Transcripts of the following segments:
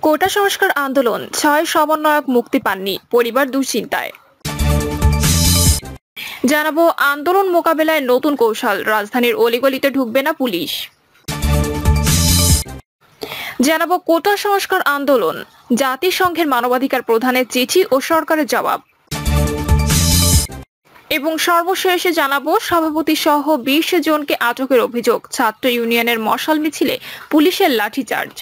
কোটা সংস্কার আন্দোলন ৬ সমন্বয়ক মুক্তি পাননি, পরিবার দুশ্চিন্তায়। জানাবো আন্দোলন মোকাবেলায় নতুন কৌশল, রাজধানীর অলিগলিতে ঢুকবে না পুলিশ। জানাবো কোটা সংস্কার আন্দোলন, জাতিসংঘের মানবাধিকার প্রধানের চিঠি ও সরকারের জবাব। এবং সর্বশেষে জানাবো সভাপতি সহ ২০ জনকে আটকের অভিযোগ, ছাত্র ইউনিয়নের মশাল মিছিলে পুলিশের লাঠিচার্জ।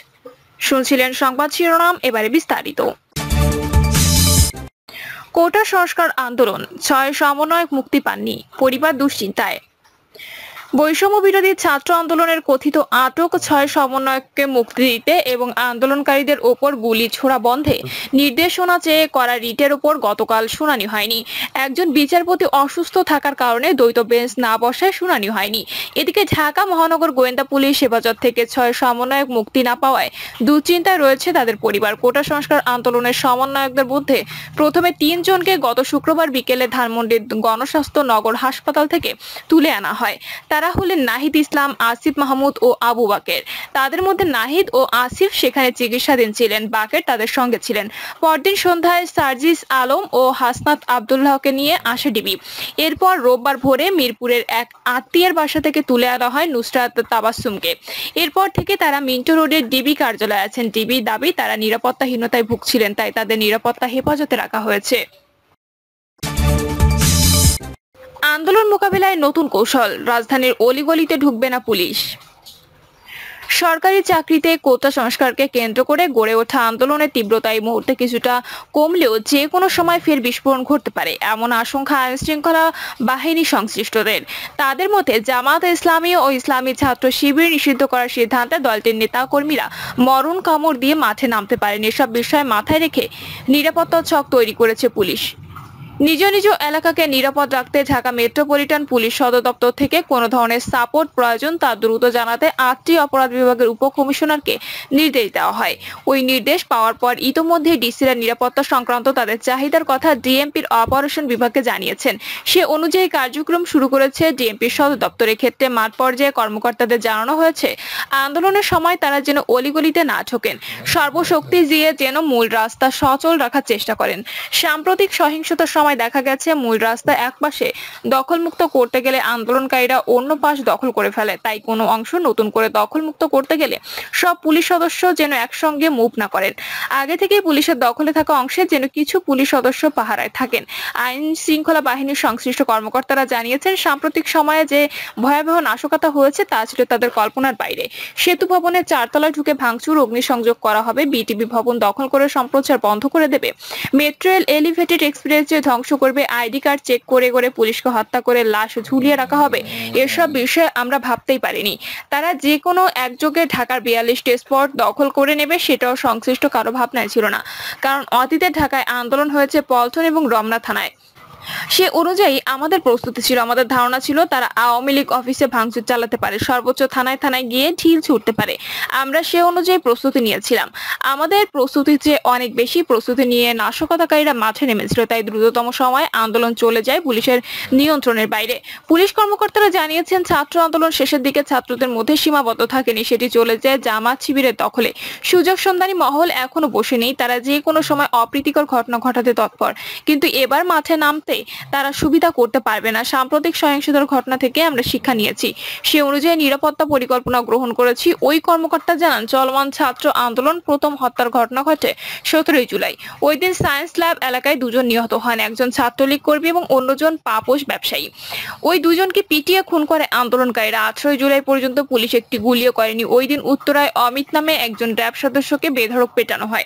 শুনছিলেন সংবাদ শিরোনাম, এবারে বিস্তারিত। কোটা সংস্কার আন্দোলন, ৬ সমন্বয়ক মুক্তি পাননি, পরিবার দুশ্চিন্তায়। বৈষম্য বিরোধী ছাত্র আন্দোলনের কথিত আটক ৬ সমন্বয়ককে মুক্তি দিতে এবং আন্দোলনকারীদের ওপর গুলি ছোড়া বন্ধে নির্দেশনা চেয়ে করা রিটের ওপর গতকাল শুনানি হয়নি। একজন বিচারপতি অসুস্থ থাকার কারণে দ্বৈত বেঞ্চ না বসায় শুনানি হয়নি। এদিকে ঢাকা মহানগর গোয়েন্দা পুলিশ হেফাজত থেকে ৬ সমন্বয়ক মুক্তি না পাওয়ায় দুশ্চিন্তায় রয়েছে তাদের পরিবার। কোটা সংস্কার আন্দোলনের সমন্বয়কদের মধ্যে প্রথমে ৩ জনকে গত শুক্রবার বিকেলে ধানমন্ডির গণস্বাস্থ্য নগর হাসপাতাল থেকে তুলে আনা হয়। তারা হলেন নাহিদ ইসলাম, আসিফ মাহমুদ ও আবু বাকের। তাদের মধ্যে নাহিদ ও আসিফ সেখানে চিকিৎসাধীন ছিলেন, বাকের তাদের সঙ্গে ছিলেন। পরদিন সন্ধ্যায় সার্জিস আলম ও হাসনাত আব্দুল্লাহকে নিয়ে আসে ডিবি। এরপর রোববার ভোরে মিরপুরের এক আত্মীয়ের বাসা থেকে তুলে আনা হয় নুসরাত তাবাসসুমকে। এরপর থেকে তারা মিন্টো রোডের ডিবি কার্যালয়ে আছেন। ডিবি দাবি তারা নিরাপত্তাহীনতায় ভুগছিলেন, তাই তাদের নিরাপত্তা হেফাজতে রাখা হয়েছে। আন্দোলন মোকাবেলায় নতুন কৌশল, রাজধানীর অলিগলিতে ঢুকবে না পুলিশ। সরকারি চাকরিতে কোটা সংস্কারকে কেন্দ্র করে গড়ে ওঠা আন্দোলনের তীব্রতা এই মুহূর্তে কিছুটা কমলেও যে কোনো সময় ফের বিস্ফোরণ ঘটতে পারে, এমন আশঙ্কা আইন শৃঙ্খলা বাহিনী সংশ্লিষ্টদের। তাদের মতে জামায়াতে ইসলামী ও ইসলামী ছাত্র শিবির নিষিদ্ধ করার সিদ্ধান্তে দলটির নেতা কর্মীরা মরণ কামড় দিয়ে মাঠে নামতে পারেন। এসব বিষয় মাথায় রেখে নিরাপত্তা ছক তৈরি করেছে পুলিশ। নিজ নিজ এলাকাকে নিরাপদ রাখতে ঢাকা মেট্রোপলিটন পুলিশ সদর দপ্তর থেকে কোনো ধরনের সাপোর্ট প্রয়োজন তা দ্রুত জানাতে ৮টি অপরাধ বিভাগের উপকমিশনারকে নির্দেশ দেওয়া হয়। ওই নির্দেশ পাওয়ার পর ইতোমধ্যে ডিসিরা নিরাপত্তা সংক্রান্ত তাদের চাহিদার কথা ডিএমপির অপারেশন বিভাগকে জানিয়েছেন। সে অনুযায়ী কার্যক্রম শুরু করেছে ডিএমপির সদর দপ্তরের। ক্ষেত্রে মাঠ পর্যায়ে কর্মকর্তাদের জানানো হয়েছে আন্দোলনের সময় তারা যেন অলিগলিতে না ঢোকেন, সর্বশক্তি দিয়ে যেন মূল রাস্তা সচল রাখার চেষ্টা করেন। সাম্প্রতিক সহিংসতার সময় দেখা গেছে মূল রাস্তা এক পাশে দখলমুক্ত করতে গেলে আন্দোলনকারীরা অন্য পাশ দখল করে ফেলে। তাই কোনো অংশ নতুন করে দখলমুক্ত করতে গেলে সব পুলিশ সদস্য যেন একসঙ্গে মুভ না করেন। আগে থেকেই পুলিশের দখলে থাকা অংশে যেন কিছু পুলিশ সদস্য পাহারায় থাকেন। আইন শৃঙ্খলা বাহিনীর সংশ্লিষ্ট কর্মকর্তারা জানিয়েছেন সাম্প্রতিক সময়ে যে ভয়াবহ নাশকতা হয়েছে তা ছিল তাদের কল্পনার বাইরে। সেতু ভবনের 4 তলায় ঢুকে ভাঙচুর, অগ্নিসংযোগ করা হবে, বিটিভি ভবন দখল করে সম্প্রচার বন্ধ করে দেবে, মেট্রো রেল এলিভেটেড এক্সপ্রেসওয়ে ধ্বংস করবে, আইডি কার্ড চেক করে করে পুলিশকে হত্যা করে লাশ ঝুলিয়ে রাখা হবে। এসব বিষয়ে আমরা ভাবতেই পারিনি। তারা যে কোনো একযোগে ঢাকার 42টি স্পট দখল করে নেবে সেটাও সংশ্লিষ্ট কারো ভাবনায় ছিল না। কারণ অতীতে ঢাকায় আন্দোলন হয়েছে পল্টন এবং রমনা থানায়। সে অনুযায়ী আমাদের প্রস্তুতি ছিল, আমাদের ধারণা ছিল তারা আওয়ামী লীগ অফিসে ভাঙচুর চালাতে পারে, সর্বোচ্চ থানায় থানায় গিয়ে ঢিল ছুটতে পারে। আমরা সে অনুযায়ী প্রস্তুতি নিয়েছিলাম। আমাদের প্রস্তুতির চেয়ে অনেক বেশি প্রস্তুতি নিয়ে নাশকতাকারীরা মাঠে নেমেছিল। তাই দ্রুততম সময়ে আন্দোলন চলে যায় পুলিশের নিয়ন্ত্রণের বাইরে। পুলিশ কর্মকর্তারা জানিয়েছেন ছাত্র আন্দোলন শেষের দিকে ছাত্রদের মধ্যে সীমাবদ্ধ থাকেনি, সেটি চলে যায় জামাত শিবিরের দখলে। সুযোগ সন্ধানী মহল এখনো বসে নেই, তারা যে কোনো সময় অপ্রীতিকর ঘটনা ঘটাতে তৎপর। কিন্তু এবার মাঠে নামতে তারা সুবিধা করতে পারবে না। সাম্প্রতিক সহিংসতার ঘটনা থেকে আমরা শিক্ষা নিয়েছি, সে অনুযায়ী নিরাপত্তা পরিকল্পনা গ্রহণ করেছি। ওই কর্মকর্তা জানান চলমান ছাত্র আন্দোলন প্রথম হত্যার ঘটনা ঘটে 17 জুলাই। ওই দিন সায়েন্স ল্যাব এলাকায় 2 জন নিহত হন, একজন ছাত্রলীগ কর্মী এবং অন্যজন পাপোশ ব্যবসায়ী। ওই 2 জনকে পিটিয়ে খুন করে আন্দোলনকারীরা। 18 জুলাই পর্যন্ত পুলিশ একটি গুলিও করেনি। ওই দিন উত্তরায় অমিত নামে একজন র্যাব সদস্যকে বেধড়ক পেটানো হয়,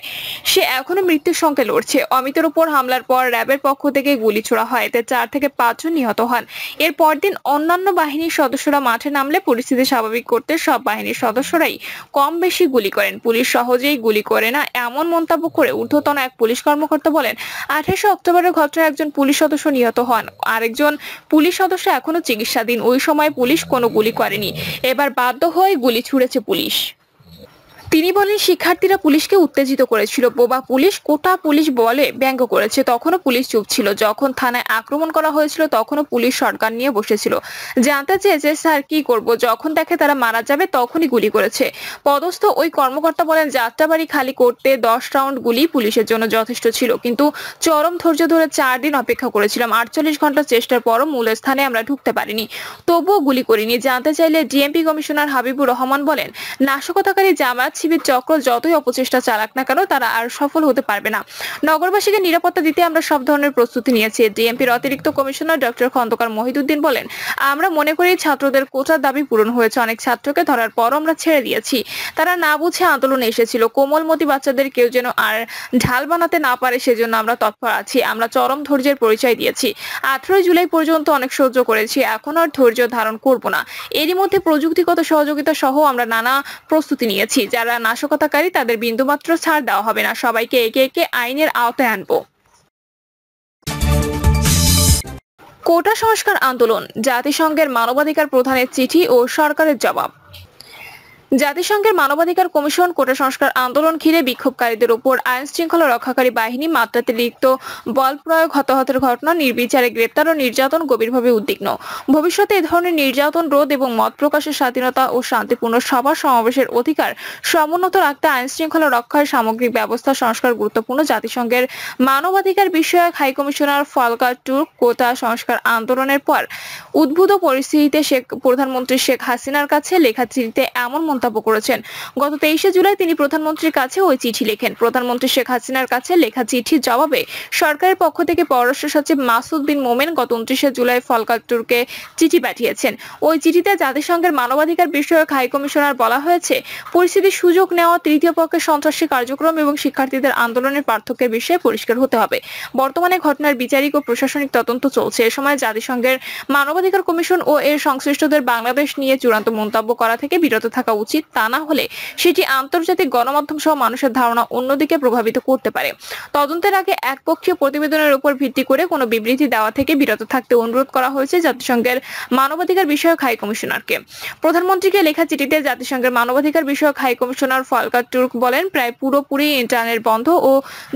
সে এখনো মৃত্যুর সঙ্গে লড়ছে। অমিতের উপর হামলার পর র্যাবের পক্ষ থেকে গুলি ছোড়া হয়, এতে 4 থেকে 5 জন নিহত হন। এর পরদিন অন্যান্য বাহিনীর সদস্যরা মাঠে নামলে পরিস্থিতি স্বাভাবিক করতে সব বাহিনীর সদস্যরাই কম বেশি গুলি করেন। পুলিশ সহজেই গুলি করে না এমন মন্তব্য করে ঊর্ধ্বতন এক পুলিশ কর্মকর্তা বলেন 28 অক্টোবরের ঘটনায় একজন পুলিশ সদস্য নিহত হন, আরেকজন পুলিশ সদস্য এখনো চিকিৎসাধীন। ওই সময় পুলিশ কোনো গুলি করেনি, এবার বাধ্য হয়ে গুলি ছুড়েছে পুলিশ। তিনি বলেন, শিক্ষার্থীরা পুলিশকে উত্তেজিত করেছিল। বোবা পুলিশ, কোটা পুলিশ বলে ব্যঙ্গ করেছে। তখনও পুলিশ চুপ ছিল। যখন থানায় আক্রমণ করা হয়েছিল তখনও পুলিশ শটগান নিয়ে বসেছিল। জানতে চেয়েছে, স্যার কি করব? যখন দেখে তারা মারা যাবে তখনই গুলি করেছে। পদস্থ ওই কর্মকর্তা বলেন, যাত্রাবাড়ি খালি করতে 10 রাউন্ড গুলি পুলিশের জন্য যথেষ্ট ছিল, কিন্তু চরম ধৈর্য ধরে 4 দিন অপেক্ষা করেছিলাম। 48 ঘন্টা চেষ্টার পরও মূল স্থানে আমরা ঢুকতে পারিনি, তবুও গুলি করিনি। জানতে চাইলে ডিএমপি কমিশনার হাবিবুর রহমান বলেন, নাশকতাকারী জামায়াত শিবির চক্র যতই অপচেষ্টা চালাক না কেন তারা আর সফল হতে পারবে না। নগরবাসীকে নিরাপত্তা দিতে আমরা সব ধরনের প্রস্তুতি নিয়েছি। ডিএমপির অতিরিক্ত কমিশনার ডক্টর খন্দকার মহিদুদ্দিন বলেন, আমরা মনে করি ছাত্রদের কোটার দাবি পূরণ হয়েছে। অনেক ছাত্রকে ধরার পর আমরা ছেড়ে দিয়েছি। তারা না বুঝে আন্দোলনে এসেছিল। কোমলমতি বাচ্চাদের কেউ যেন আর ঢাল বানাতে না পারে সেজন্য আমরা তৎপর আছি। আমরা চরম ধৈর্যের পরিচয় দিয়েছি। 18 জুলাই পর্যন্ত অনেক সহ্য করেছি, এখন আর ধৈর্য ধারণ করব না। এরই মধ্যে প্রযুক্তিগত সহযোগিতা সহ আমরা নানা প্রস্তুতি নিয়েছি। যারা নাশকতাকারী তাদের বিন্দুমাত্র ছাড় দেওয়া হবে না। সবাইকে একে একে আইনের আওতায় আনবো। কোটা সংস্কার আন্দোলন, জাতিসংঘের মানবাধিকার প্রধানের চিঠি ও সরকারের জবাব। জাতিসংঘের মানবাধিকার কমিশন কোটা সংস্কার আন্দোলন ঘিরে বিক্ষোভকারীদের উপর আইন শৃঙ্খলা রক্ষাকারী বাহিনী মাত্রাতিরিক্ত বল প্রয়োগ, হতাহতের ঘটনা, নির্বিচারে গ্রেপ্তার ও নির্যাতন গভীরভাবে উদ্বিগ্ন। ভবিষ্যতে এ ধরনের নির্যাতন রোধ এবং মত প্রকাশের স্বাধীনতা ও শান্তিপূর্ণ সভা সমাবেশের অধিকার সমুন্নত রাখতে আইন শৃঙ্খলা রক্ষার সামগ্রিক ব্যবস্থা সংস্কার গুরুত্বপূর্ণ। জাতিসংঘের মানবাধিকার বিষয়ক হাই কমিশনার ফলকার টুর্ক কোটা সংস্কার আন্দোলনের পর উদ্ভূত পরিস্থিতিতে প্রধানমন্ত্রী শেখ হাসিনার কাছে লেখা চিঠিতে এমন মন্তব্য করেছেন। গত 23 জুলাই তিনি প্রধানমন্ত্রীর কাছে ওই চিঠি লেখেন। প্রধানমন্ত্রী শেখ হাসিনার কাছে লেখা চিঠির জবাবে সরকারের পক্ষ থেকে পররাষ্ট্র সচিব মাসুদ বিন মোমেন গত 29 জুলাই ফলকার টুর্কে চিঠি পাঠিয়েছেন। ওই চিঠিতে জাতিসংঘের মানবাধিকার বিষয়ক হাই কমিশনার বলা হয়েছে, পরিস্থিতির সুযোগ নেওয়া, তৃতীয় পক্ষের সন্ত্রাসী কার্যক্রম এবং শিক্ষার্থীদের আন্দোলনের পার্থক্যের বিষয়ে পরিষ্কার হতে হবে। বর্তমানে ঘটনার বিচারিক ও প্রশাসনিক তদন্ত চলছে। এ সময় জাতিসংঘের মানবাধিকার কমিশন ও এর সংশ্লিষ্টদের বাংলাদেশ নিয়ে চূড়ান্ত মন্তব্য করা থেকে বিরত থাকা উচিত। তা না হলে সেটি আন্তর্জাতিক গণমাধ্যম সহ মানুষের ধারণা অন্যদিকে প্রভাবিত করতে পারে। তদন্তের আগে একপক্ষীয় প্রতিবেদনের উপর ভিত্তি করে কোনো বিবৃতি দেওয়া থেকে বিরত থাকতে অনুরোধ করা হয়েছে জাতিসংঘের মানবাধিকার বিষয়ক হাই কমিশনারকে। প্রধানমন্ত্রীকে লেখা চিঠিতে জাতিসংঘের মানবাধিকার বিষয়ক হাই কমিশনার ফলকার টুর্ক বলেন, প্রায় পুরোপুরি ইন্টারনেট বন্ধ ও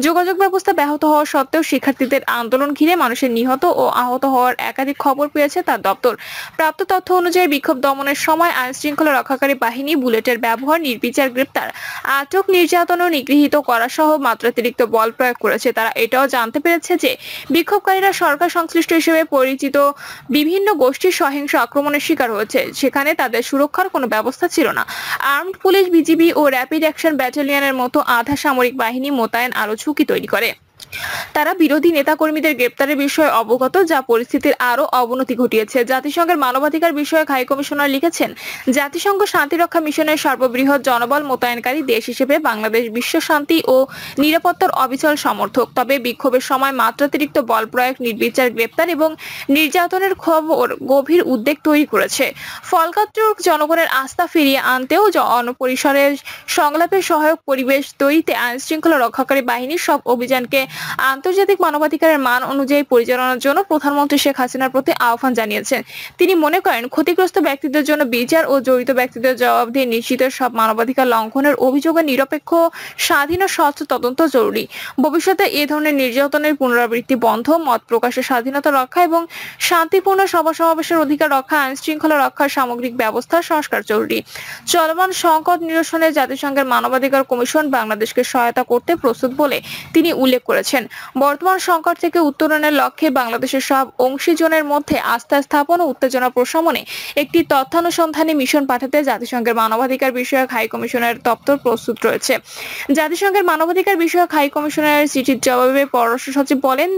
যোগাযোগ ব্যবস্থা ব্যাহত হওয়া সত্ত্বেও শিক্ষার্থীদের আন্দোলন ঘিরে মানুষের নিহত ও আহত হওয়ার একাধিক খবর পেয়েছে তার দপ্তর। প্রাপ্ত তথ্য অনুযায়ী বিক্ষোভ দমনের সময় আইন শৃঙ্খলা রক্ষাকারী বাহিনী বুলেটের ব্যবহার, নির্বিচার গ্রেপ্তার, আটক, নির্যাতন ও নিগৃহীত করা সহ মাত্রাতিরিক্ত বল প্রয়োগ করেছে। তারা এটাও জানতে পেরেছে যে বিক্ষোভকারীরা সরকার সংশ্লিষ্ট হিসেবে পরিচিত বিভিন্ন গোষ্ঠীর সহিংস আক্রমণের শিকার হয়েছে, সেখানে তাদের সুরক্ষার কোনো ব্যবস্থা ছিল না। আর্মড পুলিশ, বিজিবি ও র্যাপিড অ্যাকশন ব্যাটালিয়নের মতো আধা সামরিক বাহিনী মোতায়েন আরও ঝুঁকি তৈরি করে। তারা বিরোধী নেতাকর্মীদের গ্রেপ্তারের বিষয়ে অবগত, যা পরিস্থিতির আরও অবনতি ঘটিয়েছে। জাতিসংঘের মানবাধিকার বিষয়ক হাই কমিশনার লিখেছেন, জাতিসংঘ শান্তিরক্ষা মিশনের সর্ববৃহৎ জনবল মোতায়েনকারী দেশ হিসেবে বাংলাদেশ বিশ্ব শান্তি ও নিরাপত্তার অবিচল সমর্থক। তবে বিক্ষোভের সময় মাত্রাতিরিক্ত বল প্রয়োগ, নির্বিচার গ্রেপ্তার এবং নির্যাতনের খবর গভীর উদ্বেগ তৈরি করেছে। ফলকার টুর্ক জনগণের আস্থা ফিরিয়ে আনতেও জনপরিসরে সংলাপের সহায়ক পরিবেশ তৈরিতে আইন শৃঙ্খলা রক্ষাকারী বাহিনীর সব অভিযানকে আন্তর্জাতিক মানবাধিকারের মান অনুযায়ী পরিচালনার জন্য প্রধানমন্ত্রী শেখ হাসিনার প্রতি আহ্বান জানিয়েছেন। তিনি মনে করেন, ক্ষতিগ্রস্ত ব্যক্তিদের জন্য বিচার ও জড়িত ব্যক্তিদের জবাবদিহি নিশ্চিতের সব মানবাধিকার লঙ্ঘনের অভিযোগে নিরপেক্ষ, স্বাধীন ও স্বচ্ছ তদন্ত জরুরি। ভবিষ্যতে এ ধরনের নির্যাতনের পুনরাবৃত্তি বন্ধ, মত প্রকাশের স্বাধীনতা রক্ষা এবং শান্তিপূর্ণ সভা সমাবেশের অধিকার রক্ষা, আইন শৃঙ্খলা রক্ষার সামগ্রিক ব্যবস্থা সংস্কার জরুরি। চলমান সংকট নিরসনে জাতিসংঘের মানবাধিকার কমিশন বাংলাদেশকে সহায়তা করতে প্রস্তুত বলে তিনি উল্লেখ করেছেন। বর্তমান সংকট থেকে উত্তরণের লক্ষ্যে বাংলাদেশের সব অংশীজনের মধ্যে আস্থা স্থাপন ও উত্তেজনা প্রশমনে একটি তথ্যানুসন্ধানী মিশন পাঠাতে জাতিসংঘের মানবাধিকার বিষয়ক হাই কমিশনের দপ্তর প্রস্তুত রয়েছে। জাতিসংঘের মানবাধিকার বিষয়ক হাই কমিশনারের চিঠির জবাবে পররাষ্ট্র সচিব বলেন,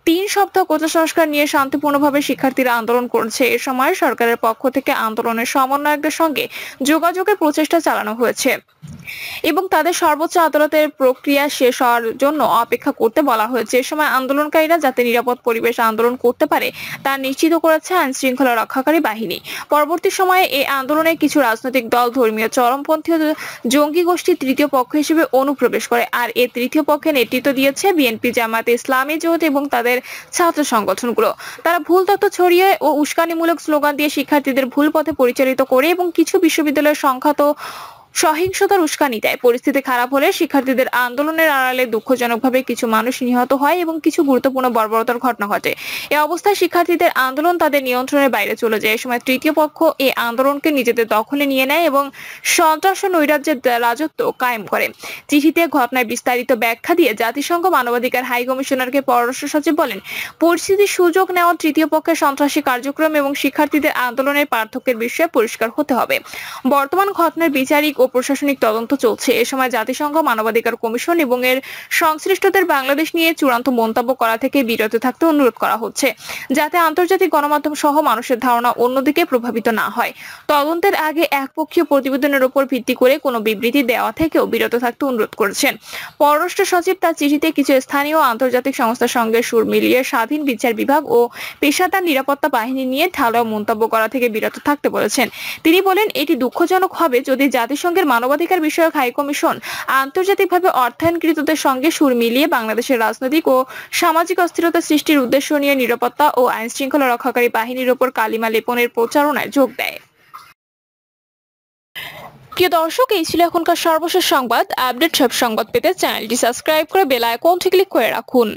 3 সপ্তাহ কোটা সংস্কার নিয়ে শান্তিপূর্ণভাবে শিক্ষার্থীরা আন্দোলন করছে। এ সময় সরকারের পক্ষ থেকে আন্দোলনের সমন্বয়কদের সঙ্গে যোগাযোগের প্রচেষ্টা চালানো হয়েছে এবং তাদের সর্বোচ্চ আদালতের প্রক্রিয়া শেষ হওয়ার জন্য অপেক্ষা করতে বলা হয়েছে। এ সময় আন্দোলনকারীরা যাতে নিরাপদ পরিবেশে আন্দোলন করতে পারে তা নিশ্চিত করেছে আইন শৃঙ্খলা রক্ষাকারী বাহিনী। পরবর্তী সময়ে এই আন্দোলনে কিছু রাজনৈতিক দল, ধর্মীয় চরমপন্থী ও জঙ্গি গোষ্ঠী তৃতীয় পক্ষ হিসেবে অনুপ্রবেশ করে, আর এই তৃতীয় পক্ষে নেতৃত্ব দিয়েছে বিএনপি, জামায়াতে ইসলামী, জোট এবং তাদের ছাত্র সংগঠনগুলো। তারা ভুল তথ্য ছড়িয়ে ও উস্কানিমূলক স্লোগান দিয়ে শিক্ষার্থীদের ভুল পথে পরিচালিত করে এবং কিছু বিশ্ববিদ্যালয়ের সংখ্যাত সহিংসতার উস্কানি দেয়। পরিস্থিতি খারাপ হলে শিক্ষার্থীদের আন্দোলনের আড়ালে দুঃখজনকভাবে কিছু মানুষ নিহত হয় এবং কিছু গুরুত্বপূর্ণ বর্বরতার ঘটনা ঘটে। এ অবস্থায় শিক্ষার্থীদের আন্দোলন তাদের নিয়ন্ত্রণের বাইরে চলে যায়। এ সময় তৃতীয় পক্ষ এই আন্দোলনকে নিজেদের দখলে নিয়ে নেয় এবং সন্ত্রাস ও নৈরাজ্যের রাজত্ব কায়েম করে। চিঠিতে ঘটনার বিস্তারিত ব্যাখ্যা দিয়ে জাতিসংঘ মানবাধিকার হাই কমিশনারকে পররাষ্ট্র সচিব বলেন, পরিস্থিতির সুযোগ নেওয়া তৃতীয় পক্ষের সন্ত্রাসী কার্যক্রম এবং শিক্ষার্থীদের আন্দোলনের পার্থক্যের বিষয়ে পরিষ্কার হতে হবে। বর্তমান ঘটনার বিচারিক ও প্রশাসনিক তদন্ত চলছে। এ সময় জাতিসংঘ মানবাধিকার কমিশন এবং এর সংশ্লিষ্টদের বাংলাদেশ নিয়ে চূড়ান্ত মন্তব্য করা থেকে বিরত থাকতে অনুরোধ করা হচ্ছে, যাতে আন্তর্জাতিক গণমাধ্যম সহ মানুষের ধারণা অন্যদিকে প্রভাবিত না হয়। তদন্তের আগে একপক্ষীয় প্রতিবেদনের উপর ভিত্তি করে কোনো বিবৃতি দেওয়া থেকেও বিরত থাকতে অনুরোধ করেছেন। পররাষ্ট্র সচিব তার চিঠিতে কিছু স্থানীয় আন্তর্জাতিক সংস্থার সঙ্গে সুর মিলিয়ে স্বাধীন বিচার বিভাগ ও পেশাদার নিরাপত্তা বাহিনী নিয়ে ঢালাও মন্তব্য করা থেকে বিরত থাকতে বলেছেন। তিনি বলেন, এটি দুঃখজনক হবে যদি জাতিসংঘের মানবাধিকার বিষয়ক হাই কমিশন আন্তর্জাতিকভাবে অর্থায়নকৃতদের সঙ্গে সুর মিলিয়ে বাংলাদেশের রাজনৈতিক ও সামাজিক অস্থিরতা সৃষ্টির উদ্দেশ্য নিয়ে নিরাপত্তা ও আইন শৃঙ্খলা রক্ষাকারী বাহিনীর উপর কালিমা লেপনের প্রচারণায় যোগ দেয়। প্রিয় দর্শক, এই ছিল এখনকার সর্বশেষ সংবাদ। আপডেট সব সংবাদ পেতে চ্যানেলটি সাবস্ক্রাইব করে বেল আইকনটি ক্লিক করে রাখুন।